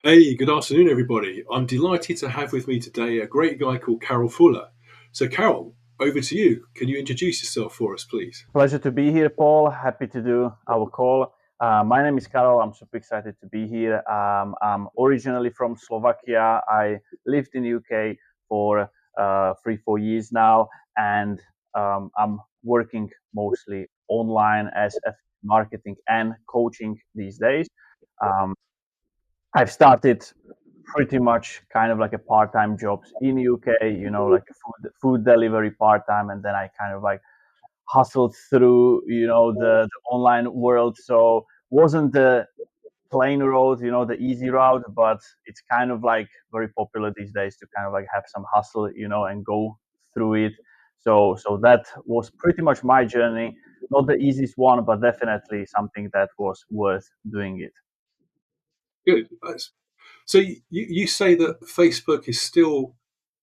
Hey, good afternoon, everybody. I'm delighted to have with me today a great guy called Karol Fule. So, Karol, over to you. Can you introduce yourself for us, please? Pleasure to be here, Paul. Happy to do our call. My name is Karol. I'm super excited to be here. I'm originally from Slovakia. I lived in UK for 3, 4 years now, and I'm working mostly online as a marketing and coaching these days. Um, I've started pretty much kind of like a part-time jobs in UK, like a food delivery part-time, and then I kind of like hustled through the online world. So wasn't the plain road, the easy route, but it's kind of like very popular these days to kind of like have some hustle, and go through it. So that was pretty much my journey. Not the easiest one, but definitely something that was worth doing it. Good. So, you say that Facebook is still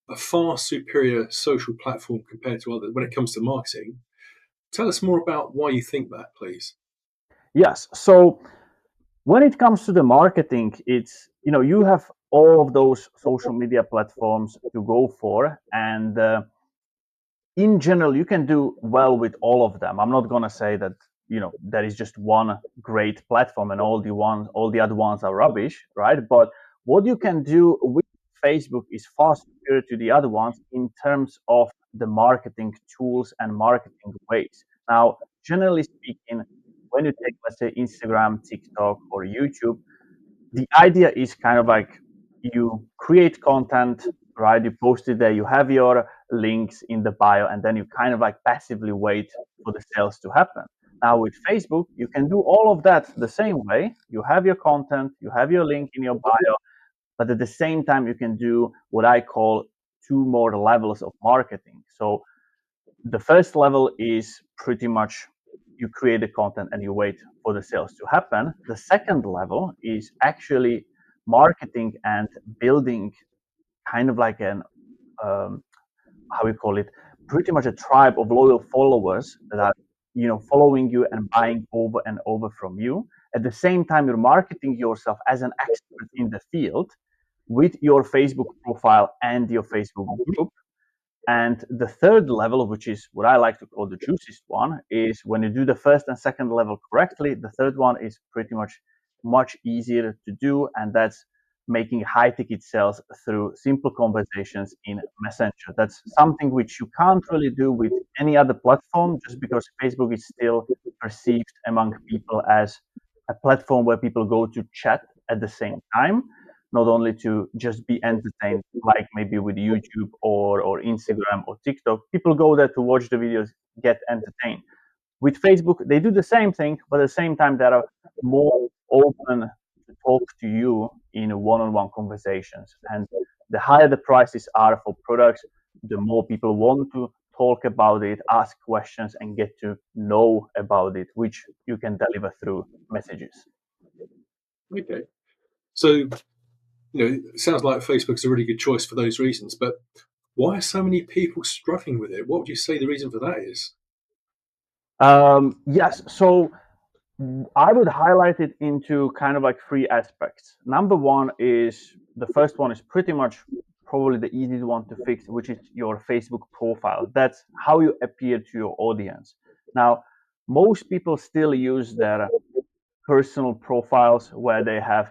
a far superior social platform compared to others when it comes to marketing. Tell us more about why you think that, please. Yes. So when it comes to the marketing, it's you have all of those social media platforms to go for, and in general you can do well with all of them. I'm not going to say that there is just one great platform and all the other ones are rubbish, right? But what you can do with Facebook is far superior to the other ones in terms of the marketing tools and marketing ways. Now, generally speaking, when you take, let's say, Instagram, TikTok, or YouTube, the idea is kind of like you create content, right? You post it there, you have your links in the bio, and then you kind of like passively wait for the sales to happen. Now with Facebook, you can do all of that the same way. You have your content, you have your link in your bio, but at the same time, you can do what I call two more levels of marketing. So the first level is pretty much you create the content and you wait for the sales to happen. The second level is actually marketing and building kind of like an how we call it, pretty much a tribe of loyal followers that are following you and buying over and over from you. At the same time, you're marketing yourself as an expert in the field with your Facebook profile and your Facebook group. And the third level, which is what I like to call the juiciest one, is when you do the first and second level correctly, the third one is pretty much easier to do, and that's making high ticket sales through simple conversations in Messenger. That's something which you can't really do with any other platform, just because Facebook is still perceived among people as a platform where people go to chat at the same time, not only to just be entertained, like maybe with YouTube or Instagram or TikTok. People go there to watch the videos, get entertained. With Facebook, they do the same thing, but at the same time, they are more open to talk to you in one-on-one conversations. And the higher the prices are for products, the more people want to talk about it, ask questions, and get to know about it, which you can deliver through messages. Okay. So, it sounds like Facebook's a really good choice for those reasons, but why are so many people struggling with it? What would you say the reason for that is? Yes, so I would highlight it into kind of like three aspects. Number one is the first one is pretty much probably the easiest one to fix, which is your Facebook profile. That's how you appear to your audience. Now, most people still use their personal profiles where they have,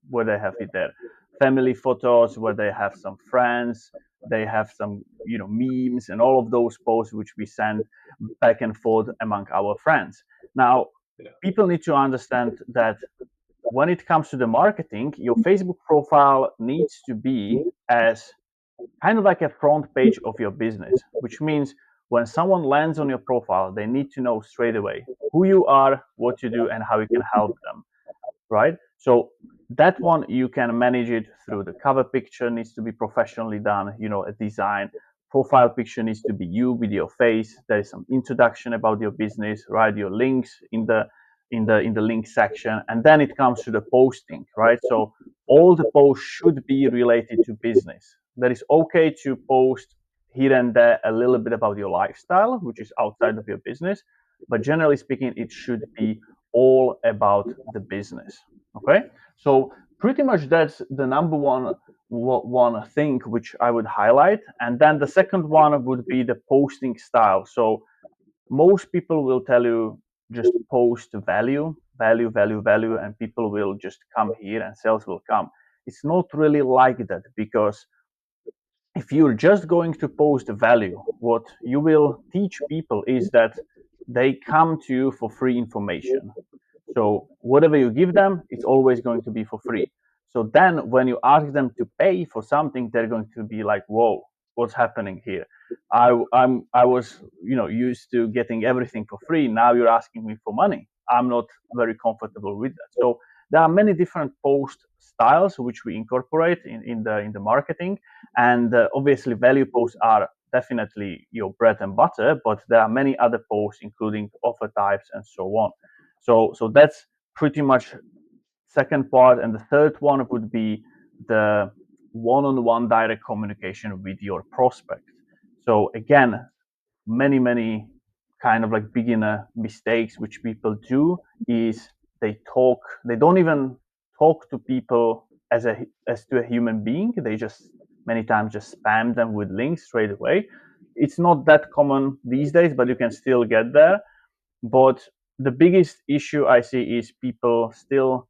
where they have their family photos, where they have some friends, they have some, memes and all of those posts which we send back and forth among our friends. Now, Yeah. people need to understand that when it comes to the marketing, your Facebook profile needs to be as kind of like a front page of your business, which means when someone lands on your profile, they need to know straight away who you are, what you do, and how you can help them, right? So that one you can manage it through the cover picture needs to be professionally done, a design. Profile picture needs to be you with your face. There is some introduction about your business, right? Your links in the link section, and then it comes to the posting, right? So all the posts should be related to business. That is okay to post here and there a little bit about your lifestyle, which is outside of your business, but generally speaking, it should be all about the business. Okay, so pretty much that's the number one thing which I would highlight. And then the second one would be the posting style. So most people will tell you just post value, value, value, value, and people will just come here and sales will come. It's not really like that, because if you're just going to post value, what you will teach people is that they come to you for free information. So whatever you give them, it's always going to be for free. So then when you ask them to pay for something, they're going to be like, whoa, what's happening here? I was used to getting everything for free. Now you're asking me for money. I'm not very comfortable with that. So there are many different post styles which we incorporate in the marketing, and obviously value posts are definitely your bread and butter, but there are many other posts including offer types and so on. So that's pretty much second part, and the third one would be the one-on-one direct communication with your prospect. So again, many kind of like beginner mistakes which people do is they don't even talk to people as to a human being. They just many times just spam them with links straight away. It's not that common these days, but you can still get there. But the biggest issue I see is people still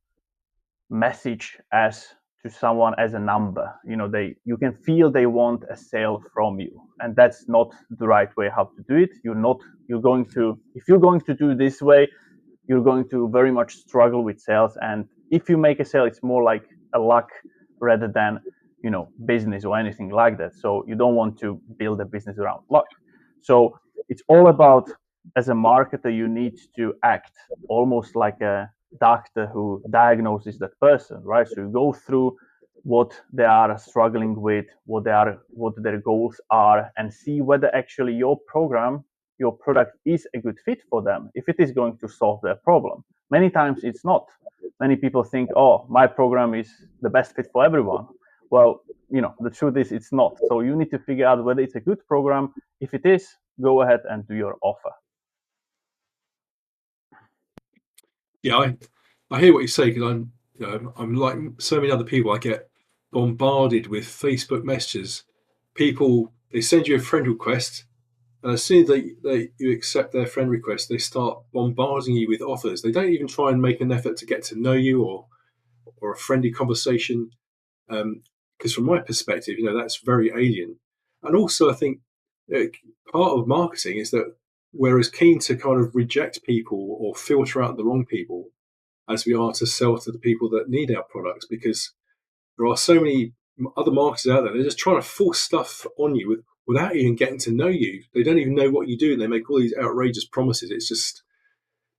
message as to someone as a number. You can feel they want a sale from you, and that's not the right way how to do it. You're going to if you're going to do this way, you're going to very much struggle with sales. And if you make a sale, it's more like a luck rather than business or anything like that. So you don't want to build a business around luck. So it's all about, as a marketer, you need to act almost like a doctor who diagnoses that person, right? So you go through what they are struggling with, what their goals are, and see whether actually your program, your product is a good fit for them, if it is going to solve their problem. Many times it's not. Many people think, oh, my program is the best fit for everyone. Well, the truth is it's not. So you need to figure out whether it's a good program. If it is, go ahead and do your offer. Yeah, I hear what you say, because I'm like so many other people. I get bombarded with Facebook messages. People, they send you a friend request, and as soon as you accept their friend request, they start bombarding you with offers. They don't even try and make an effort to get to know you, or a friendly conversation. Because from my perspective, that's very alien. And also, I think part of marketing is that we're as keen to kind of reject people or filter out the wrong people as we are to sell to the people that need our products, because there are so many other marketers out there. They're just trying to force stuff on you without even getting to know you. They don't even know what you do, and they make all these outrageous promises. It's just,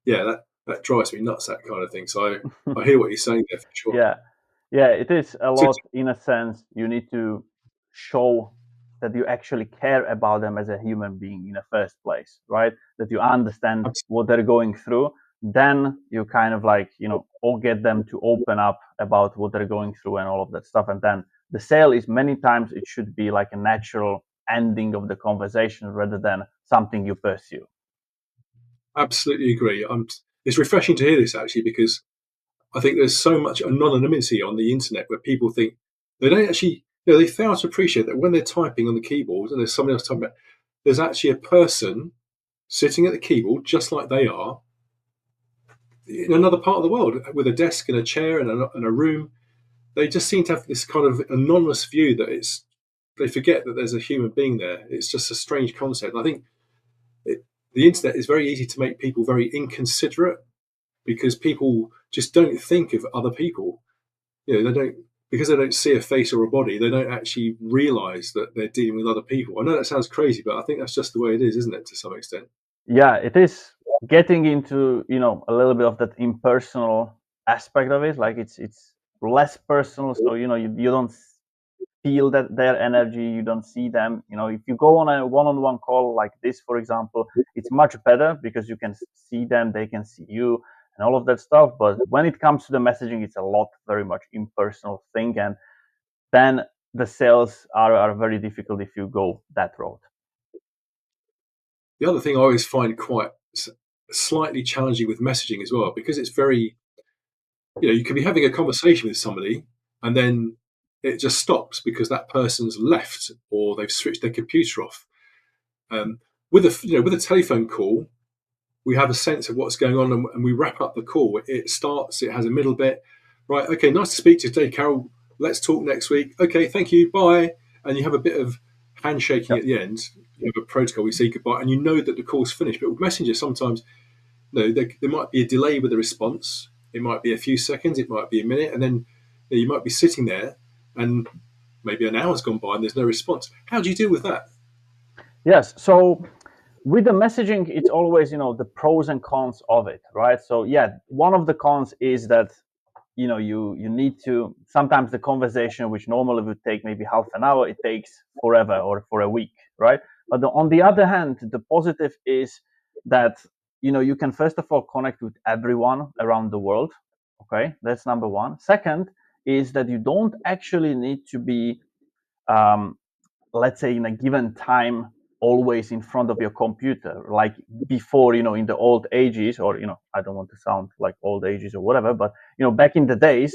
yeah, that drives me nuts, that kind of thing. So I hear what you're saying there for sure. Yeah, yeah, it is a So, lot. In a sense, you need to show that you actually care about them as a human being in the first place, right? That you understand what they're going through. Then you kind of like, or get them to open up about what they're going through and all of that stuff. And then the sale is, many times it should be like a natural ending of the conversation rather than something you pursue. absolutely agree. It's refreshing to hear this, actually, because I think there's so much anonymity on the internet where people think they don't actually, they fail to appreciate that when they're typing on the keyboard and there's someone else typing, there's actually a person sitting at the keyboard just like they are in another part of the world, with a desk and a chair and a room. They just seem to have this kind of anonymous view that they forget that there's a human being there. It's just a strange concept. I think the internet is very easy to make people very inconsiderate, because people just don't think of other people. They don't, because they don't see a face or a body. They don't actually realise that they're dealing with other people. I know that sounds crazy, but I think that's just the way it is, isn't it? To some extent. Yeah, it is getting into a little bit of that impersonal aspect of it. Like it's less personal, so you don't feel that their energy, you don't see them. If you go on a one-on-one call like this, for example, it's much better because you can see them, they can see you, and all of that stuff. But when it comes to the messaging, it's a lot very much impersonal thing, and then the sales are very difficult if you go that route. The other thing I always find quite slightly challenging with messaging as well, because it's very You could be having a conversation with somebody, and then it just stops because that person's left or they've switched their computer off. Um, with a telephone call, we have a sense of what's going on, and we wrap up the call. It starts, it has a middle bit. Right, okay, nice to speak to you today, Carol. Let's talk next week. Okay, thank you, bye. And you have a bit of handshaking Yep. at the end. You have a protocol, we say goodbye, and you know that the call's finished. But with Messenger, sometimes there might be a delay with the response. It might be a few seconds, it might be a minute, and then you might be sitting there, and maybe an hour's gone by and there's no response. How do you deal with that? Yes. So with the messaging, it's always, the pros and cons of it, right? So yeah, one of the cons is that, you need to, sometimes the conversation, which normally would take maybe half an hour, it takes forever or for a week, right? But on the other hand, the positive is that, you can first of all connect with everyone around the world. Okay, that's number one. Second is that you don't actually need to be, um, let's say, in a given time always in front of your computer like before, in the old ages, or I don't want to sound like old ages or whatever, but back in the days,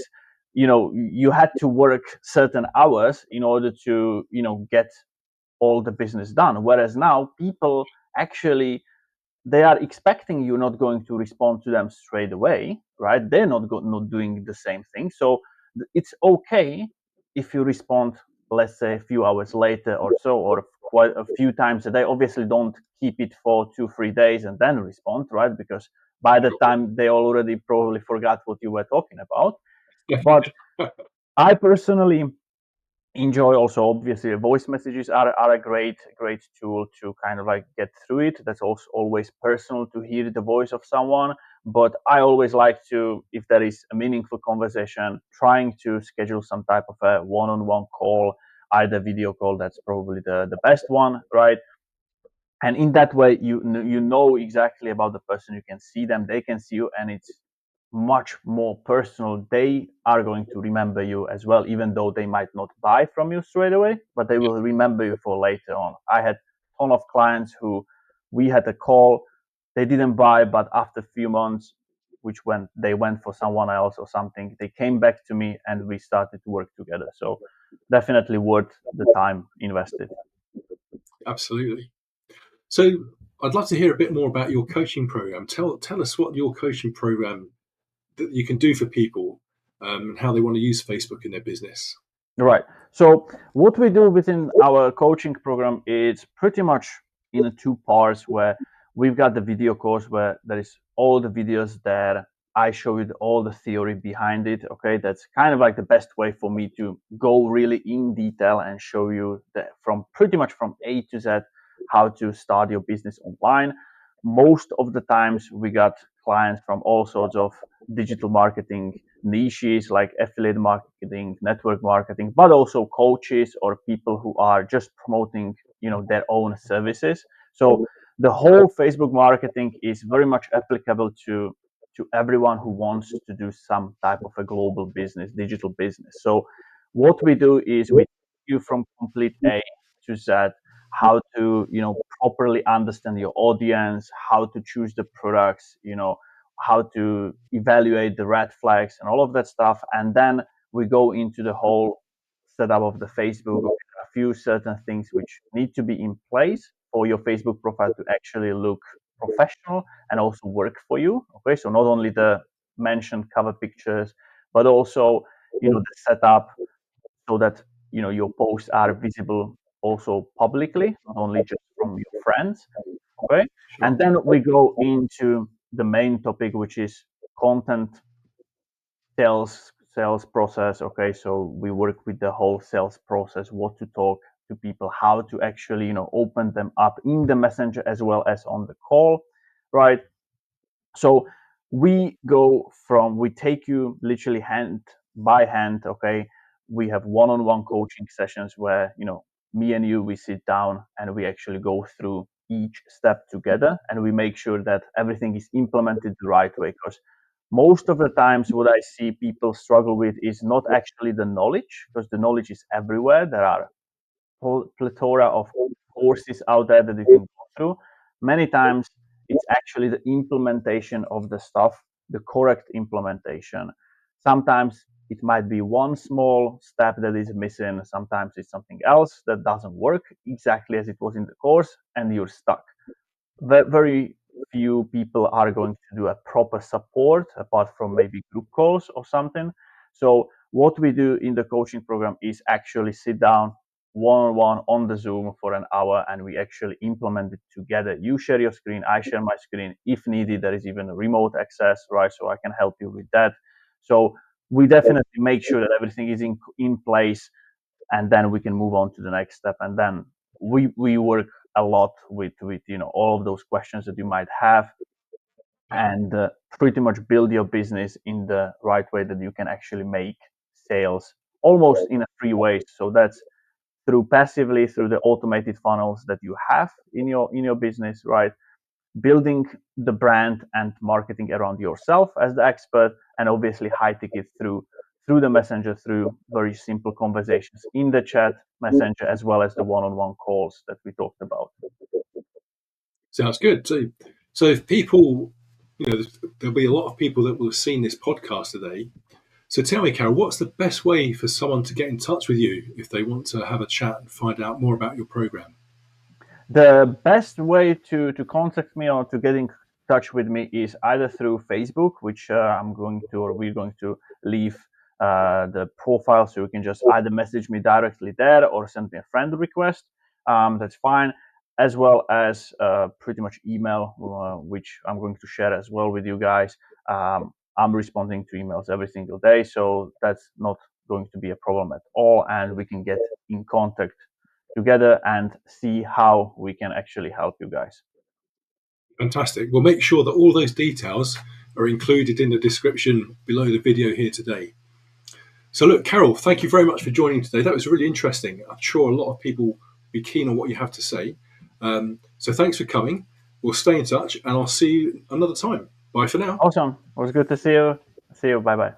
you had to work certain hours in order to get all the business done, whereas now people actually, they are expecting you're not going to respond to them straight away, right? They're not doing the same thing. So it's okay if you respond, let's say, a few hours later or so, or quite a few times a day. Obviously, don't keep it for 2-3 days and then respond, right? Because by the time they already probably forgot what you were talking about. But I personally enjoy also, obviously, voice messages are a great tool to kind of like get through it. That's also always personal to hear the voice of someone, but I always like to, if there is a meaningful conversation, trying to schedule some type of a one-on-one call, either video call. That's probably the best one, right? And in that way, you know exactly about the person. You can see them, they can see you, and it's much more personal. They are going to remember you as well, even though they might not buy from you straight away, but they will remember you for later on. I had a ton of clients who, we had a call, they didn't buy, but after a few months, which when they went for someone else or something, they came back to me and we started to work together. So definitely worth the time invested. Absolutely. So I'd love to hear a bit more about your coaching program. Tell us what your coaching program that you can do for people, and how they want to use Facebook in their business. Right. So what we do within our coaching program is pretty much in two parts, where we've got the video course where there is all the videos that I show you all the theory behind it. Okay, that's kind of like the best way for me to go really in detail and show you that from pretty much from A to Z how to start your business online. Most of the times we got clients from all sorts of digital marketing niches like affiliate marketing, network marketing, but also coaches or people who are just promoting, their own services. So the whole Facebook marketing is very much applicable to everyone who wants to do some type of a global business, digital business. So what we do is we take you from complete A to Z, how to, properly understand your audience, how to choose the products, how to evaluate the red flags and all of that stuff. And then we go into the whole setup of the Facebook. Okay, a few certain things which need to be in place for your Facebook profile to actually look professional and also work for you. Okay, so not only the mentioned cover pictures, but also, the setup, so that your posts are visible also publicly, not only just from your friends. Okay, Sure. and then we go into the main topic, which is content sales process. Okay, so we work with the whole sales process, what to talk to people, how to actually open them up in the messenger as well as on the call, right? So we take you literally hand by hand. Okay, we have one-on-one coaching sessions where me and you, we sit down and we actually go through each step together, and we make sure that everything is implemented the right way. Because most of the times what I see people struggle with is not actually the knowledge, because the knowledge is everywhere. There are plethora of courses out there that you can go through. Many times it's actually the implementation of the stuff, the correct implementation. Sometimes it might be one small step that is missing. Sometimes it's something else that doesn't work exactly as it was in the course, and you're stuck. Very few people are going to do a proper support apart from maybe group calls or something. So what we do in the coaching program is actually sit down one-on-one on the Zoom for an hour, and we actually implement it together. You share your screen, I share my screen. If needed, there is even a remote access, right? So I can help you with that. So we definitely make sure that everything is in place, and then we can move on to the next step. And then we work a lot with all of those questions that you might have, and pretty much build your business in the right way that you can actually make sales almost in a free way. So that's through passively through the automated funnels that you have in your business, right? Building the brand and marketing around yourself as the expert, and obviously high ticket through the messenger, through very simple conversations in the chat messenger, as well as the one-on-one calls that we talked about. Sounds good. So if people, there'll be a lot of people that will have seen this podcast today. So tell me, Karol, what's the best way for someone to get in touch with you if they want to have a chat and find out more about your program? The best way to contact me or to get in touch with me is either through Facebook, which we're going to leave the profile, so you can just either message me directly there or send me a friend request. That's fine, as well as pretty much email, which I'm going to share as well with you guys. I'm responding to emails every single day, so that's not going to be a problem at all, and we can get in contact together and see how we can actually help you guys. Fantastic. We'll make sure that all those details are included in the description below the video here today. So look, Karol, thank you very much for joining today. That was really interesting. I'm sure a lot of people will be keen on what you have to say. So thanks for coming. We'll stay in touch, and I'll see you another time. Bye for now. Awesome. It was good to see you. See you. Bye bye.